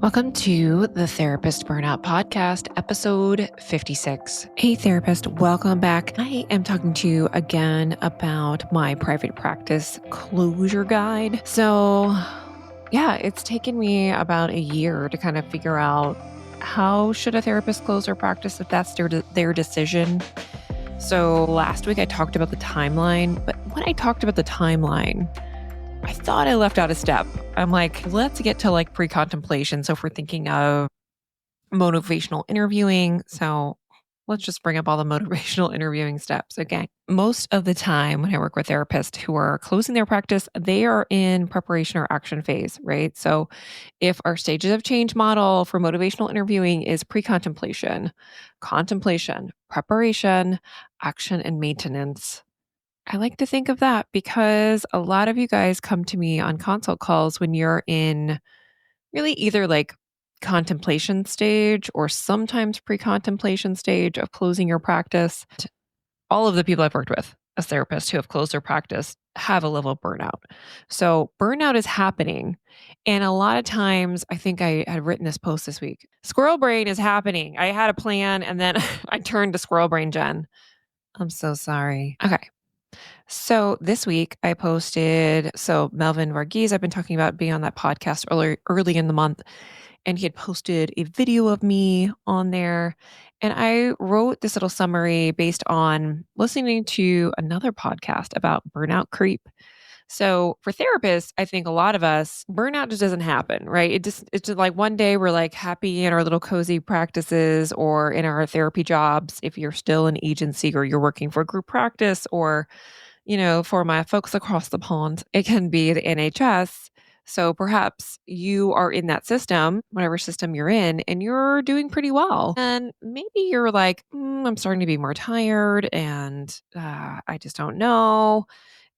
Welcome to the Therapist Burnout Podcast, episode 56. Hey, therapist, welcome back. I am talking to you again about my private practice closure guide. So, yeah, it's taken me about a year to kind of figure out how should a therapist close their practice if that's their decision. So, last week I talked about the timeline, but when I talked about the timeline, I thought I left out a step. I'm like, let's get to like pre-contemplation. So if we're thinking of motivational interviewing, so let's just bring up all the motivational interviewing steps. Okay. Most of the time when I work with therapists who are closing their practice, they are in preparation or action phase, right? So if our stages of change model for motivational interviewing is pre-contemplation, contemplation, preparation, action, and maintenance, I like to think of that because a lot of you guys come to me on consult calls when you're in really either like contemplation stage or sometimes pre-contemplation stage of closing your practice. All of the people I've worked with as therapists who have closed their practice have a level of burnout. So burnout is happening. And a lot of times, I think I had written this post this week. Squirrel brain is happening. I had a plan and then I turned to squirrel brain, Jen. I'm so sorry. Okay. So this week I posted, so Melvin Varghese, I've been talking about being on that podcast early in the month, and he had posted a video of me on there. And I wrote this little summary based on listening to another podcast about burnout creep. So for therapists, I think a lot of us, burnout just doesn't happen, right? It's just like one day we're like happy in our little cozy practices or in our therapy jobs. If you're still an agency or you're working for a group practice or for my folks across the pond, it can be the NHS. So perhaps you are in that system, whatever system you're in, and you're doing pretty well. And maybe you're like, I'm starting to be more tired and I just don't know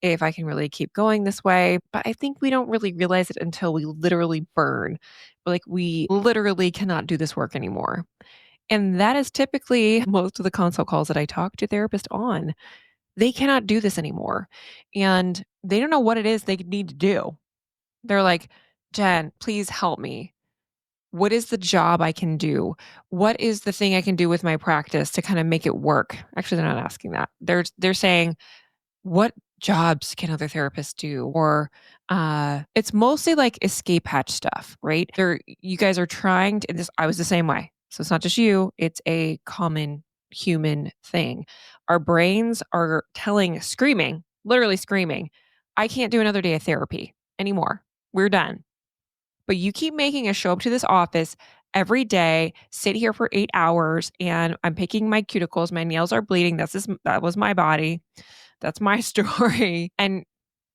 if I can really keep going this way. But I think we don't really realize it until we literally burn. Like we literally cannot do this work anymore. And that is typically most of the consult calls that I talk to therapists on. They cannot do this anymore. And they don't know what it is they need to do. They're like, Jen, please help me. What is the job I can do? What is the thing I can do with my practice to kind of make it work? Actually, they're not asking that. They're saying, what jobs can other therapists do? Or it's mostly like escape hatch stuff, right? You guys are trying to, and this, I was the same way. So it's not just you, it's a common human thing. Our brains are screaming, literally screaming, I can't do another day of therapy anymore. We're done. But you keep making us show up to this office every day, sit here for 8 hours, and I'm picking my cuticles. My nails are bleeding. That was my body. That's my story. And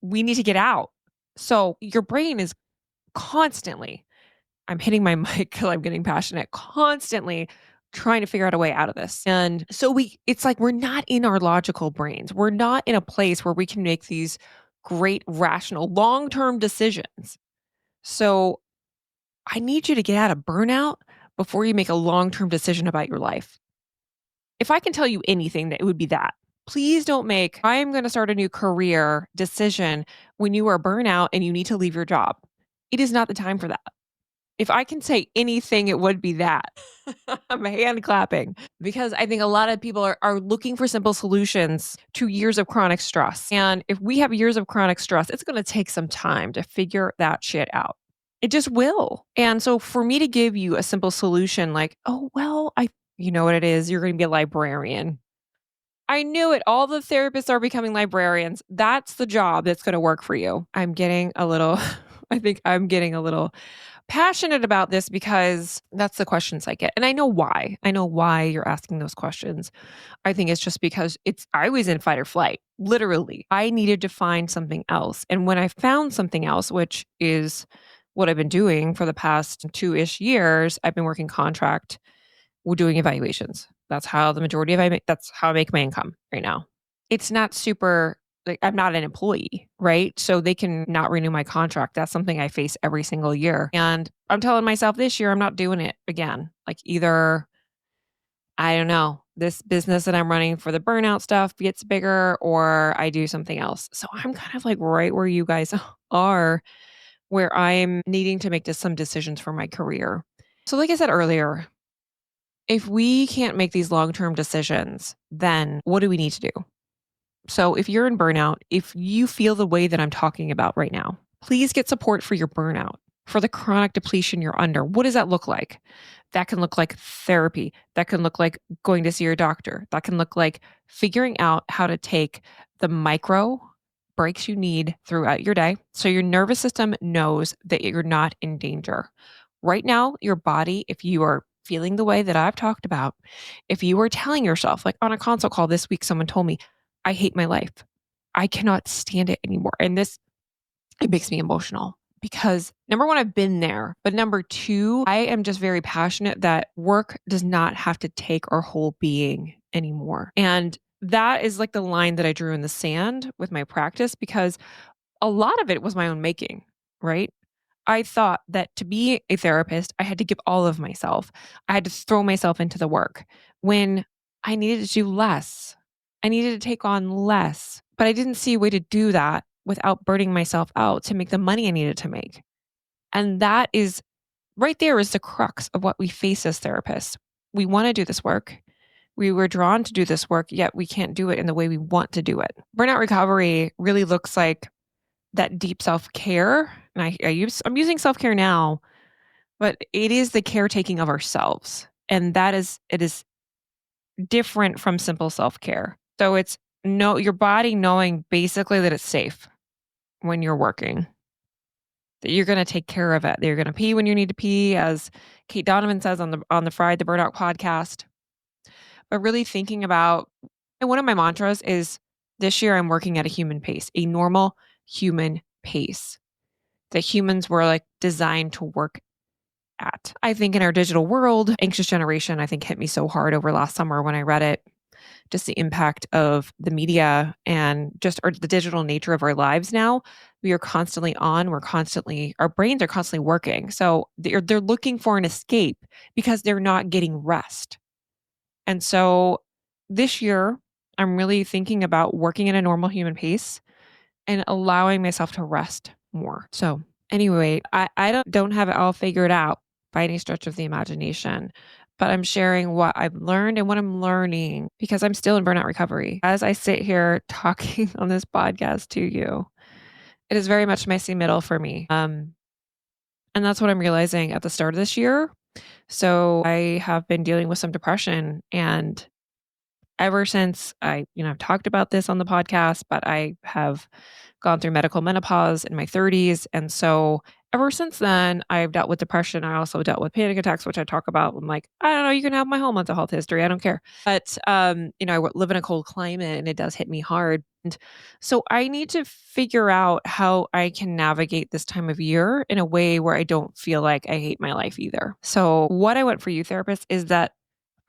we need to get out. So your brain is constantly, I'm hitting my mic because I'm getting passionate, constantly trying to figure out a way out of this. And so it's like we're not in our logical brains. We're not in a place where we can make these great, rational, long-term decisions. So I need you to get out of burnout before you make a long-term decision about your life. If I can tell you anything, that it would be that. Please don't make, I am going to start a new career decision when you are burnout and you need to leave your job. It is not the time for that. If I can say anything, it would be that. I'm hand clapping because I think a lot of people are looking for simple solutions to years of chronic stress. And if we have years of chronic stress, it's going to take some time to figure that shit out. It just will. And so for me to give you a simple solution like, oh, well, you know what it is? You're going to be a librarian. I knew it. All the therapists are becoming librarians. That's the job that's going to work for you. I'm getting a little, I think I'm getting a little passionate about this because that's the questions I get. And I know why. I know why you're asking those questions. I think it's just because I was in fight or flight. Literally, I needed to find something else. And when I found something else, which is what I've been doing for the past 2-ish years, I've been working contract. We're doing evaluations. That's how that's how I make my income right now. It's not super, like I'm not an employee, right? So they can not renew my contract. That's something I face every single year. And I'm telling myself this year, I'm not doing it again. Like either, I don't know, this business that I'm running for the burnout stuff gets bigger or I do something else. So I'm kind of like right where you guys are where I'm needing to make some decisions for my career. So, like I said earlier, if we can't make these long term decisions, then what do we need to do? So, if you're in burnout, if you feel the way that I'm talking about right now, please get support for your burnout, for the chronic depletion you're under. What does that look like? That can look like therapy. That can look like going to see your doctor. That can look like figuring out how to take the micro breaks you need throughout your day so your nervous system knows that you're not in danger. Right now, your body, if you are feeling the way that I've talked about, if you were telling yourself, like on a consult call this week, someone told me, I hate my life. I cannot stand it anymore. And this, it makes me emotional because number one, I've been there. But number two, I am just very passionate that work does not have to take our whole being anymore. And that is like the line that I drew in the sand with my practice because a lot of it was my own making, right? I thought that to be a therapist, I had to give all of myself. I had to throw myself into the work when I needed to do less. I needed to take on less, but I didn't see a way to do that without burning myself out to make the money I needed to make. And that is right there is the crux of what we face as therapists. We want to do this work. We were drawn to do this work, yet we can't do it in the way we want to do it. Burnout recovery really looks like that deep self-care. And I'm using self-care now, but it is the caretaking of ourselves. And it is different from simple self-care. So it's your body knowing basically that it's safe when you're working, that you're going to take care of it. That you're going to pee when you need to pee, as Kate Donovan says on the Fried the Burnout podcast. But really thinking about, and one of my mantras is this year I'm working at a human pace, a normal human pace that humans were like designed to work at. I think in our digital world, Anxious Generation, I think hit me so hard over last summer when I read it. Just the impact of the media and just the digital nature of our lives now. We are constantly on, our brains are constantly working. So they're looking for an escape because they're not getting rest. And so this year, I'm really thinking about working at a normal human pace and allowing myself to rest more. So anyway, I don't have it all figured out by any stretch of the imagination, but I'm sharing what I've learned and what I'm learning because I'm still in burnout recovery. As I sit here talking on this podcast to you, it is very much messy middle for me. And that's what I'm realizing at the start of this year. So I have been dealing with some depression and ever since I've talked about this on the podcast, but I have gone through medical menopause in my 30s. And so ever since then, I've dealt with depression. I also dealt with panic attacks, which I talk about. I'm like, I don't know, you can have my whole mental health history. I don't care. But, I live in a cold climate and it does hit me hard. And so I need to figure out how I can navigate this time of year in a way where I don't feel like I hate my life either. So what I want for you therapists is that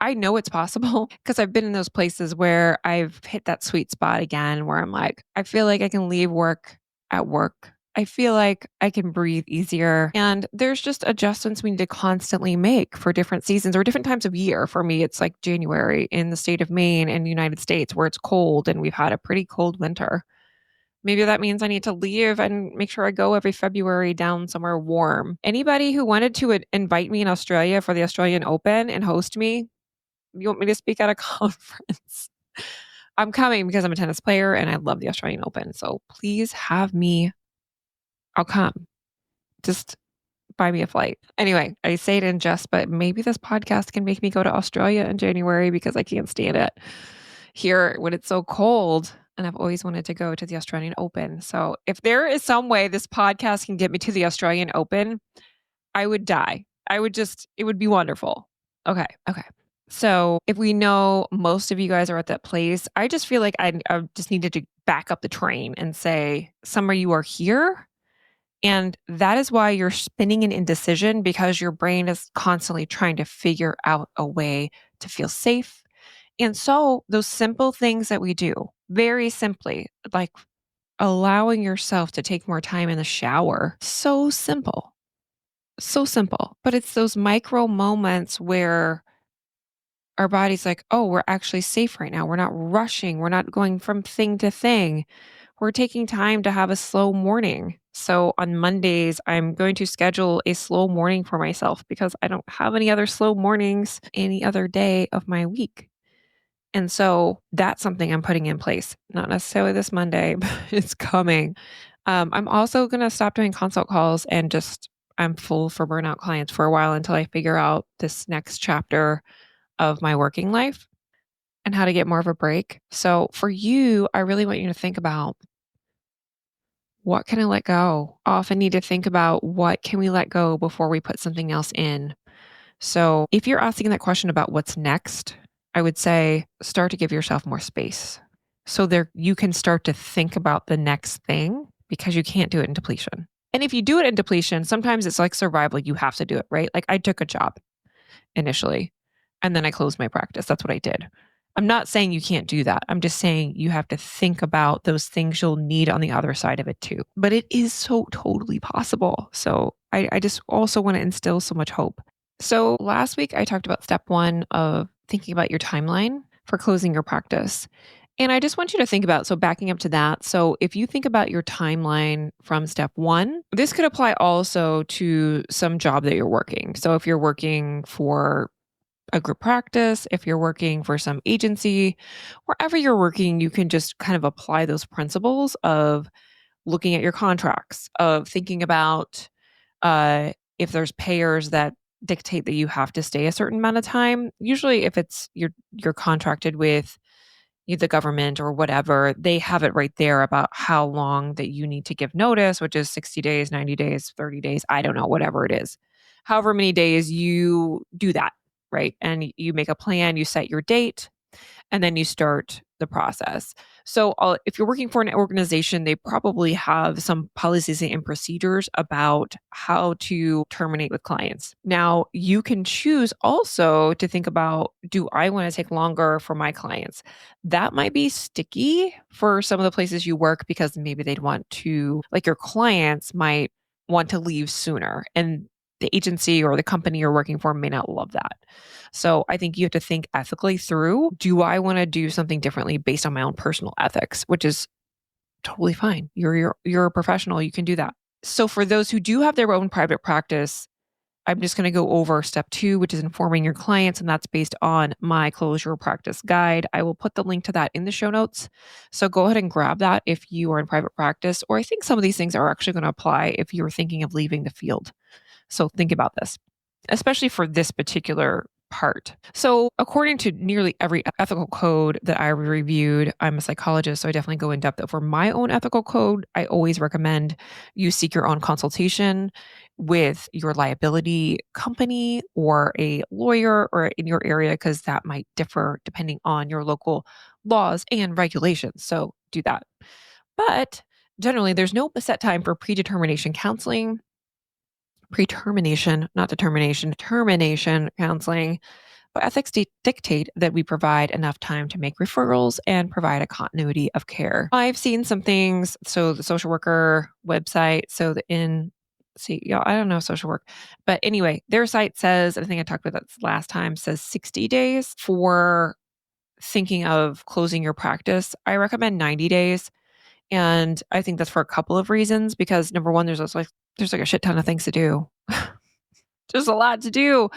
I know it's possible because I've been in those places where I've hit that sweet spot again where I'm like, I feel like I can leave work at work. I feel like I can breathe easier. And there's just adjustments we need to constantly make for different seasons or different times of year. For me, it's like January in the state of Maine in the United States where it's cold and we've had a pretty cold winter. Maybe that means I need to leave and make sure I go every February down somewhere warm. Anybody who wanted to invite me in Australia for the Australian Open and host me, you want me to speak at a conference? I'm coming because I'm a tennis player and I love the Australian Open. So please have me. I'll come. Just buy me a flight. Anyway, I say it in jest, but maybe this podcast can make me go to Australia in January because I can't stand it here when it's so cold. And I've always wanted to go to the Australian Open. So if there is some way this podcast can get me to the Australian Open, I would die. It would be wonderful. Okay. Okay. So if we know most of you guys are at that place, I just feel like I just needed to back up the train and say, some of you are here. And that is why you're spinning in indecision because your brain is constantly trying to figure out a way to feel safe. And so those simple things that we do, very simply, like allowing yourself to take more time in the shower, so simple. So simple. But it's those micro moments where our body's like, oh, we're actually safe right now. We're not rushing. We're not going from thing to thing. We're taking time to have a slow morning, So on Mondays, I'm going to schedule a slow morning for myself because I don't have any other slow mornings any other day of my week. And so that's something I'm putting in place. Not necessarily this Monday, but it's coming. I'm also going to stop doing consult calls and just I'm full for burnout clients for a while until I figure out this next chapter of my working life and how to get more of a break. So for you, I really want you to think about what can I let go? I often need to think about what can we let go before we put something else in. So if you're asking that question about what's next, I would say start to give yourself more space. So there you can start to think about the next thing because you can't do it in depletion. And if you do it in depletion, sometimes it's like survival. You have to do it, right? Like I took a job initially. And then I closed my practice. That's what I did. I'm not saying you can't do that. I'm just saying you have to think about those things you'll need on the other side of it too. But it is so totally possible. So I just also want to instill so much hope. So last week I talked about step one of thinking about your timeline for closing your practice. And I just want you to think about, so backing up to that. So if you think about your timeline from step one, this could apply also to some job that you're working. So if you're working for a group practice, if you're working for some agency, wherever you're working, you can just kind of apply those principles of looking at your contracts, of thinking about if there's payers that dictate that you have to stay a certain amount of time. Usually, if it's you're contracted with the government or whatever, they have it right there about how long that you need to give notice, which is 60 days, 90 days, 30 days, I don't know, whatever it is. However many days you do that, right? And you make a plan, you set your date, and then you start the process. So, if you're working for an organization, they probably have some policies and procedures about how to terminate with clients. Now, you can choose also to think about, do I want to take longer for my clients? That might be sticky for some of the places you work because maybe they'd want to, like your clients might want to leave sooner. And the agency or the company you're working for may not love that. So I think you have to think ethically through, do I want to do something differently based on my own personal ethics, which is totally fine. You're a professional, you can do that. So for those who do have their own private practice, I'm just going to go over step 2, which is informing your clients, and that's based on my closure practice guide. I will put the link to that in the show notes. So go ahead and grab that if you are in private practice, or I think some of these things are actually going to apply if you're thinking of leaving the field. So think about this, especially for this particular part. So, according to nearly every ethical code that I reviewed, I'm a psychologist, so I definitely go in depth over my own ethical code. I always recommend you seek your own consultation with your liability company or a lawyer or in your area, because that might differ depending on your local laws and regulations. So, do that. But generally, there's no set time for predetermination counseling, pre-termination, not determination, termination counseling. But ethics dictate that we provide enough time to make referrals and provide a continuity of care. I've seen some things. So the social worker website, I don't know social work, but anyway, their site says, I think I talked about that last time, says 60 days for thinking of closing your practice. I recommend 90 days. And I think that's for a couple of reasons, because number one, there's like a shit ton of things to do. There's a lot to do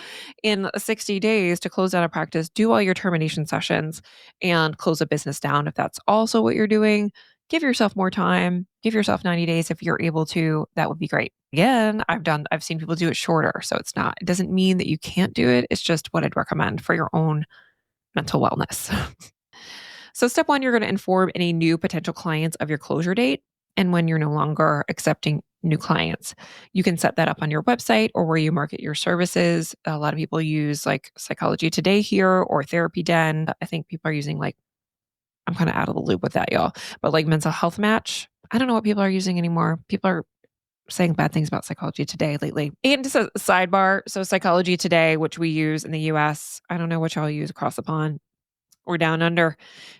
in 60 days to close down a practice, do all your termination sessions, and close a business down. If that's also what you're doing, give yourself more time, give yourself 90 days if you're able to. That would be great. Again, I've seen people do it shorter. So it doesn't mean that you can't do it. It's just what I'd recommend for your own mental wellness. So, step one, you're going to inform any new potential clients of your closure date and when you're no longer accepting new clients. You can set that up on your website or where you market your services. A lot of people use like Psychology Today here or Therapy Den. I think people are using I'm kind of out of the loop with that, y'all, but like Mental Health Match. I don't know what people are using anymore. People are saying bad things about Psychology Today lately. And just a sidebar. So, Psychology Today, which we use in the US, I don't know what y'all use across the pond or down under.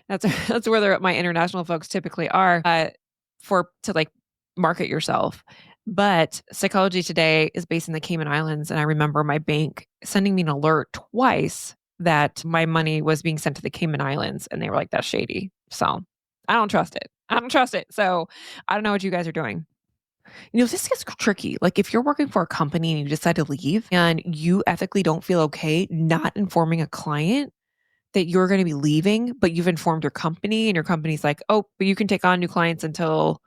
That's that's where my international folks typically are to like market yourself. But Psychology Today is based in the Cayman Islands, and I remember my bank sending me an alert twice that my money was being sent to the Cayman Islands, and they were like, "That's shady." So I don't trust it. I don't trust it. So I don't know what you guys are doing. This gets tricky. Like if you're working for a company and you decide to leave and you ethically don't feel okay not informing a client that you're going to be leaving, but you've informed your company and your company's like, oh, but you can take on new clients until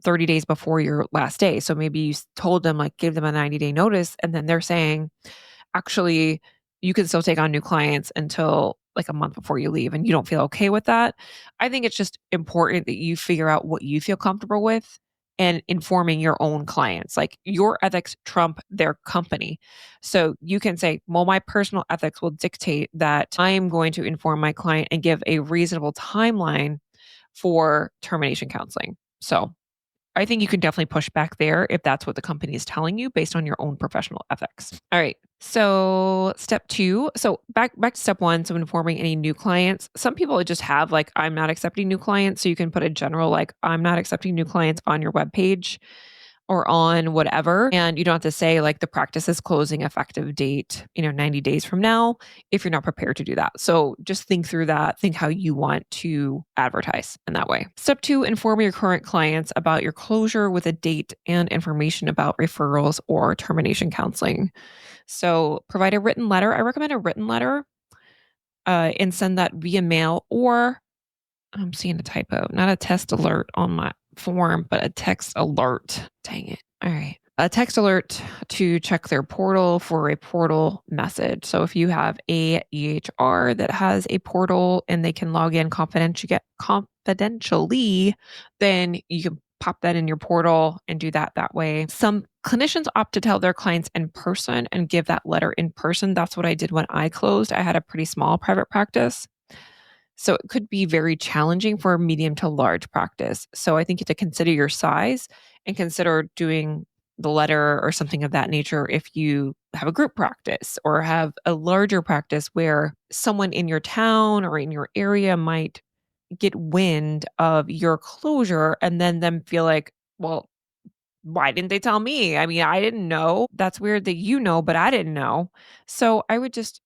30 days before your last day. So maybe you told them, like, give them a 90-day notice, and then they're saying, actually, you can still take on new clients until like a month before you leave and you don't feel okay with that. I think it's just important that you figure out what you feel comfortable with and informing your own clients. Like your ethics trump their company. So you can say, well, my personal ethics will dictate that I am going to inform my client and give a reasonable timeline for termination counseling. So I think you can definitely push back there if that's what the company is telling you based on your own professional ethics. All right. So step 2. So back to step 1. So informing any new clients. Some people just have like, I'm not accepting new clients. So you can put a general like, I'm not accepting new clients on your webpage or on whatever. And you don't have to say like the practice is closing effective date, 90 days from now, if you're not prepared to do that. So just think through that. Think how you want to advertise in that way. Step 2, inform your current clients about your closure with a date and information about referrals or termination counseling. So provide a written letter. I recommend a written letter and send that via mail, or I'm seeing a typo, not a test alert on my form, but a text alert. Dang it. All right. A text alert to check their portal for a portal message. So if you have a EHR that has a portal and they can log in confidentially, then you can pop that in your portal and do that way. Some clinicians opt to tell their clients in person and give that letter in person. That's what I did when I closed. I had a pretty small private practice. So it could be very challenging for a medium to large practice. So I think you have to consider your size and consider doing the letter or something of that nature if you have a group practice or have a larger practice where someone in your town or in your area might get wind of your closure and then them feel like, well, why didn't they tell me? I mean, I didn't know. That's weird that you know, but I didn't know. So I would just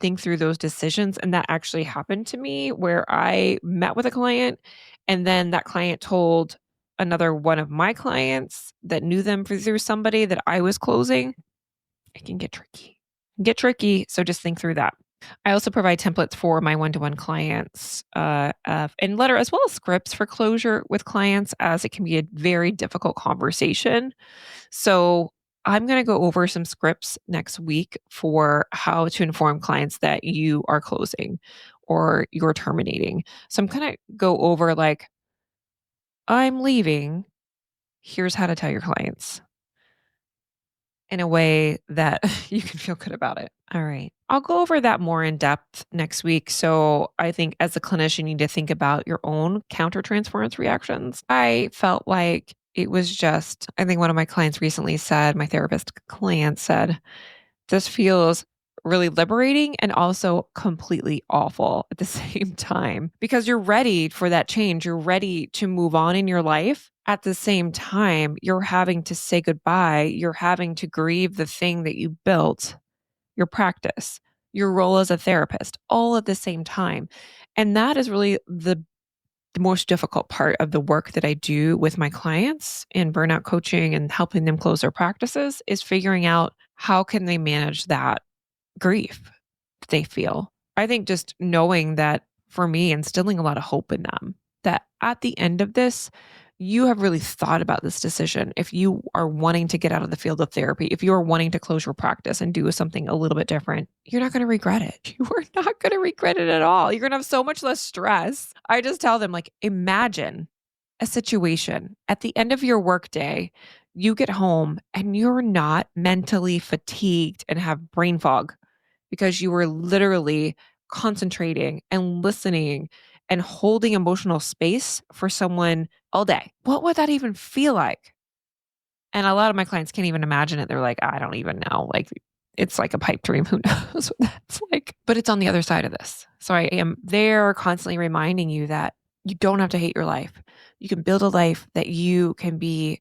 think through those decisions. And that actually happened to me where I met with a client and then that client told another one of my clients that knew them through somebody that I was closing. It can get tricky. Get tricky. So just think through that. I also provide templates for my one-to-one clients and letter as well as scripts for closure with clients, as it can be a very difficult conversation. So I'm going to go over some scripts next week for how to inform clients that you are closing or you're terminating. So I'm going to go over like, I'm leaving. Here's how to tell your clients in a way that you can feel good about it. All right. I'll go over that more in depth next week. So I think as a clinician, you need to think about your own countertransference reactions. I felt like it was just, I think one of my clients recently said, my therapist client said, this feels really liberating and also completely awful at the same time because you're ready for that change. You're ready to move on in your life. At the same time, you're having to say goodbye. You're having to grieve the thing that you built, your practice, your role as a therapist, all at the same time. And that is really the most difficult part of the work that I do with my clients in burnout coaching and helping them close their practices is figuring out how can they manage that grief they feel. I think just knowing that for me, instilling a lot of hope in them that at the end of this, you have really thought about this decision. If you are wanting to get out of the field of therapy, if you are wanting to close your practice and do something a little bit different, you're not going to regret it. You are not going to regret it at all. You're going to have so much less stress. I just tell them, like, imagine a situation at the end of your workday, you get home and you're not mentally fatigued and have brain fog because you were literally concentrating and listening and holding emotional space for someone all day. What would that even feel like? And a lot of my clients can't even imagine it. They're like, I don't even know. Like, it's like a pipe dream. Who knows what that's like? But it's on the other side of this. So I am there constantly reminding you that you don't have to hate your life. You can build a life that you can be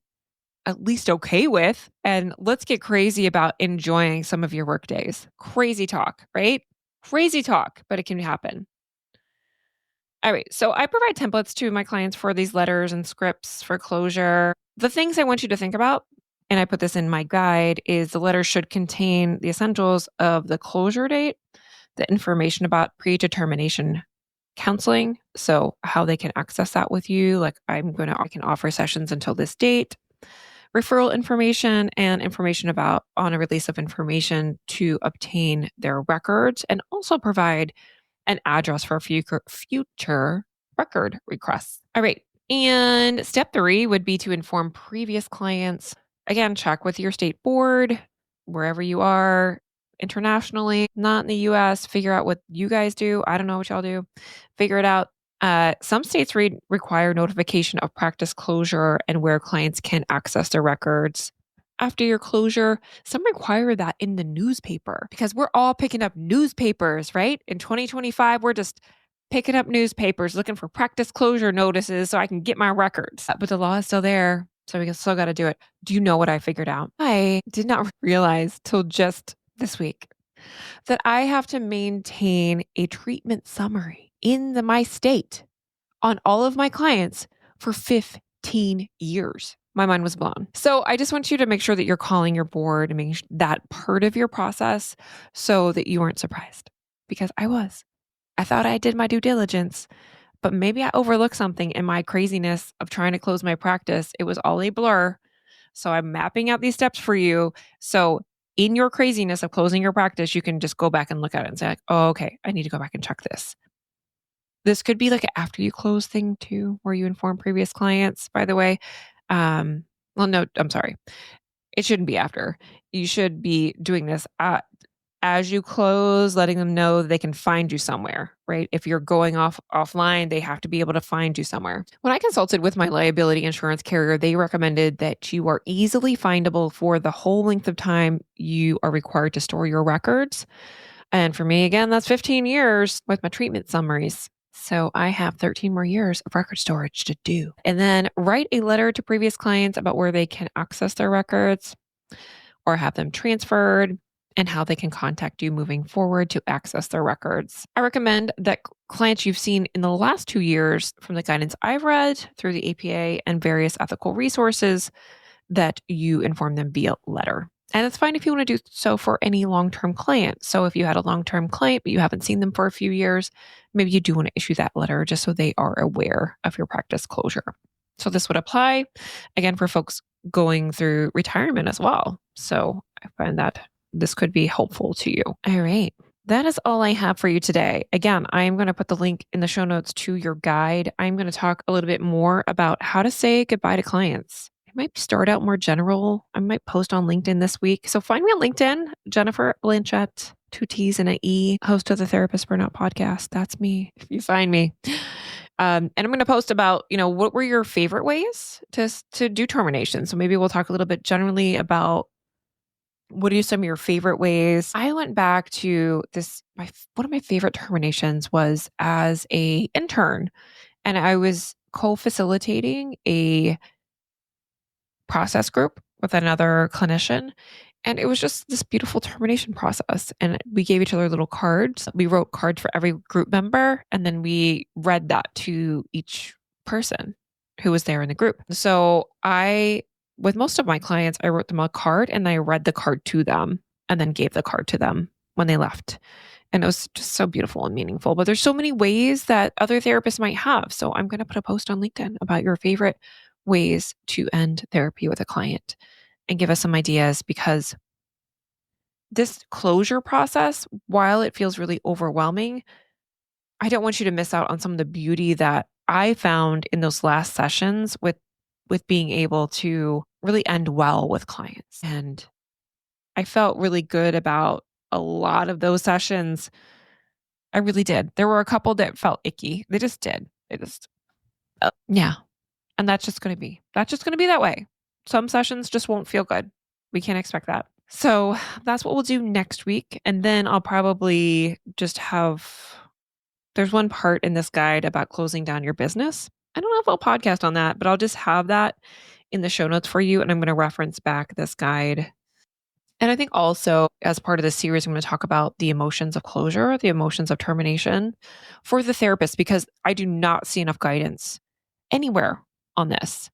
at least okay with. And let's get crazy about enjoying some of your work days. Crazy talk, right? Crazy talk, but it can happen. All right. So I provide templates to my clients for these letters and scripts for closure. The things I want you to think about, and I put this in my guide, is the letter should contain the essentials of the closure date, the information about predetermination counseling, so how they can access that with you, like I can offer sessions until this date, referral information, and information about on a release of information to obtain their records, and also provide an address for future record requests. All right. And step 3 would be to inform previous clients. Again, check with your state board, wherever you are internationally, not in the US. Figure out what you guys do. I don't know what y'all do. Figure it out. Some states require notification of practice closure and where clients can access their records after your closure. Some require that in the newspaper because we're all picking up newspapers, right? In 2025, we're just picking up newspapers looking for practice closure notices so I can get my records. But the law is still there, so we still got to do it. Do you know what I figured out? I did not realize till just this week that I have to maintain a treatment summary in my state on all of my clients for 15 years. My mind was blown. So I just want you to make sure that you're calling your board and making that part of your process so that you weren't surprised, because I was. I thought I did my due diligence, but maybe I overlooked something in my craziness of trying to close my practice. It was all a blur. So I'm mapping out these steps for you. So in your craziness of closing your practice, you can just go back and look at it and say, like, oh, okay, I need to go back and check this. This could be like an after you close thing too, where you inform previous clients, by the way. Well, no, I'm sorry. It shouldn't be after. You should be doing this as you close, letting them know they can find you somewhere, right? If you're going offline, they have to be able to find you somewhere. When I consulted with my liability insurance carrier, they recommended that you are easily findable for the whole length of time you are required to store your records. And for me, again, that's 15 years with my treatment summaries. So I have 13 more years of record storage to do. And then write a letter to previous clients about where they can access their records or have them transferred and how they can contact you moving forward to access their records. I recommend that clients you've seen in the last 2 years, from the guidance I've read through the APA and various ethical resources, that you inform them via letter. And it's fine if you want to do so for any long-term client. So if you had a long-term client, but you haven't seen them for a few years, maybe you do want to issue that letter just so they are aware of your practice closure. So this would apply, again, for folks going through retirement as well. So I find that this could be helpful to you. All right. That is all I have for you today. Again, I'm going to put the link in the show notes to your guide. I'm going to talk a little bit more about how to say goodbye to clients. I might start out more general. I might post on LinkedIn this week. So find me on LinkedIn, Jennifer Blanchett, 2 T's and an E, host of the Therapist Burnout podcast. That's me, if you find me. And I'm going to post about, what were your favorite ways to do termination? So maybe we'll talk a little bit generally about what are some of your favorite ways. I went back to this. One of my favorite terminations was as a intern, and I was co-facilitating a process group with another clinician. And it was just this beautiful termination process. And we gave each other little cards. We wrote cards for every group member, and then we read that to each person who was there in the group. So with most of my clients, I wrote them a card and I read the card to them and then gave the card to them when they left. And it was just so beautiful and meaningful. But there's so many ways that other therapists might have. So I'm going to put a post on LinkedIn about your favorite ways to end therapy with a client and give us some ideas, because this closure process, while it feels really overwhelming, I don't want you to miss out on some of the beauty that I found in those last sessions with being able to really end well with clients. And I felt really good about a lot of those sessions. I really did. There were a couple that felt icky. They just did. Yeah. And that's just going to be that way. Some sessions just won't feel good. We can't expect that. So that's what we'll do next week. And then I'll probably just there's one part in this guide about closing down your business. I don't know if I'll podcast on that, but I'll just have that in the show notes for you. And I'm going to reference back this guide. And I think also, as part of this series, I'm going to talk about the emotions of closure, the emotions of termination for the therapist, because I do not see enough guidance anywhere on this.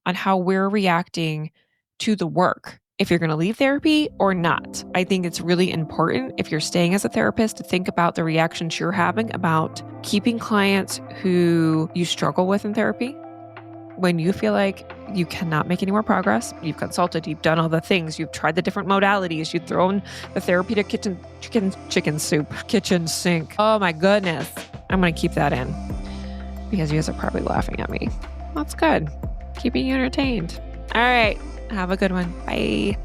on how we're reacting to the work, if you're going to leave therapy or not. I think it's really important if you're staying as a therapist to think about the reactions you're having about keeping clients who you struggle with in therapy. When you feel like you cannot make any more progress, you've consulted, you've done all the things, you've tried the different modalities, you've thrown the therapy to chicken soup, kitchen sink. Oh my goodness. I'm going to keep that in because you guys are probably laughing at me. That's good. Keeping you entertained. All right. Have a good one. Bye.